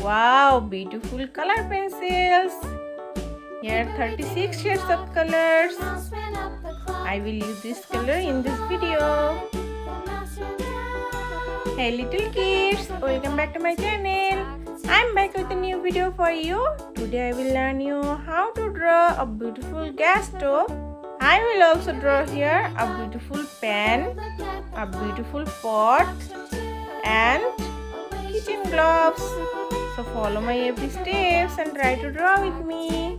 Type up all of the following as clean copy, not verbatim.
Wow, beautiful color pencils. Here are 36 shades of colors. I will use this color in this video. Hey little kids, welcome back to my channel. I'm back with a new video for you. Today I will learn you how to draw a beautiful gas stove. I will also draw here a beautiful pan, a beautiful pot and kitchen gloves. So follow my every steps and try to draw with me.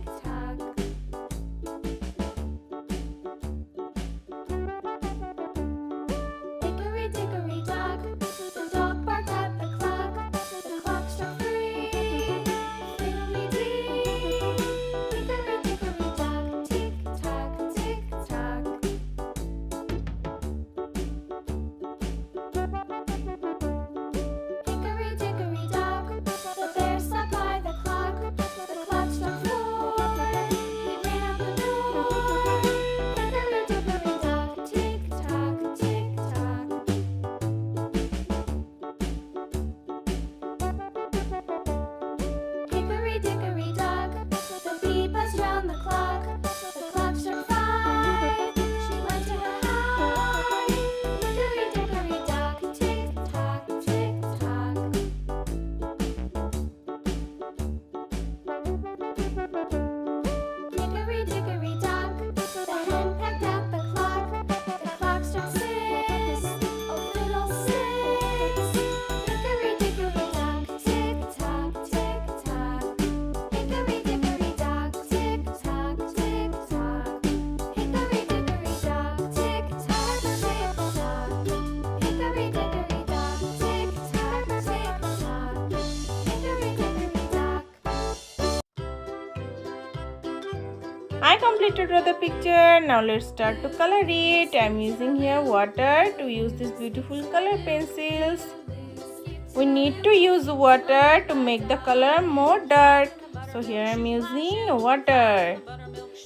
I completed the picture. Now let's start to color it. I am using here water to use these beautiful color pencils. We need to use water to make the color more dark. So here I am using water.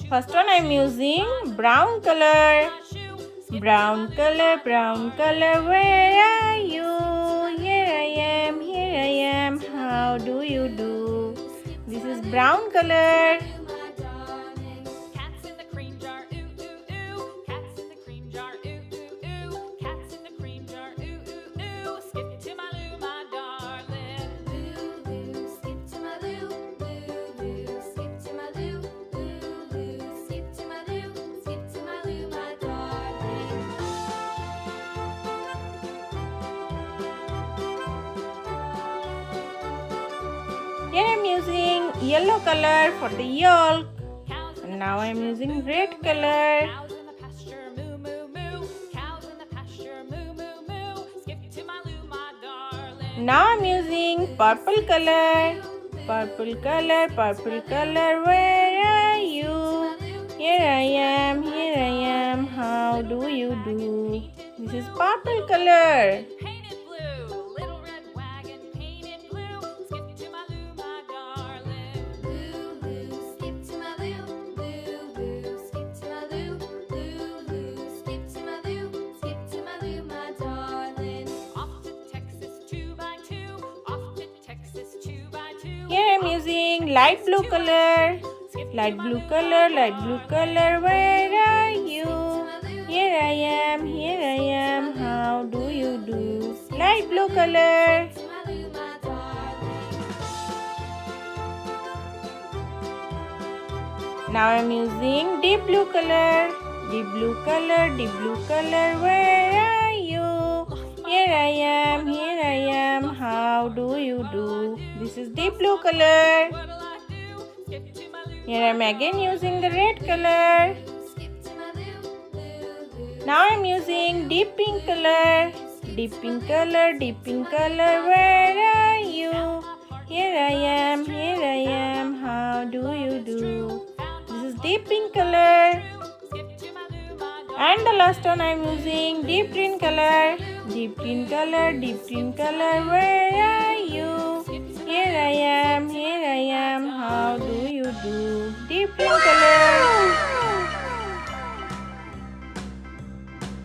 First one I am using brown color. Brown color, where are you? Here I am, how do you do? This is brown color. Here I am using yellow color for the yolk. And now I am using red color. Now I am using purple color. Purple color, where are you? Here I am, how do you do? This is purple color. Here I am using light blue color. Light blue color, where are you? Here I am, how do you do? Light blue color. Now I am using deep blue color. Deep blue color, where are you? Here I am, how do you do? This is deep blue color. Here I am again using the red color. Now I am using deep pink color. Deep pink color, where are you? Here I am, how do you do? This is deep pink color. And the last one I am using deep green color. Deep green color, where are you? Here I am, how do you do? Deep green color.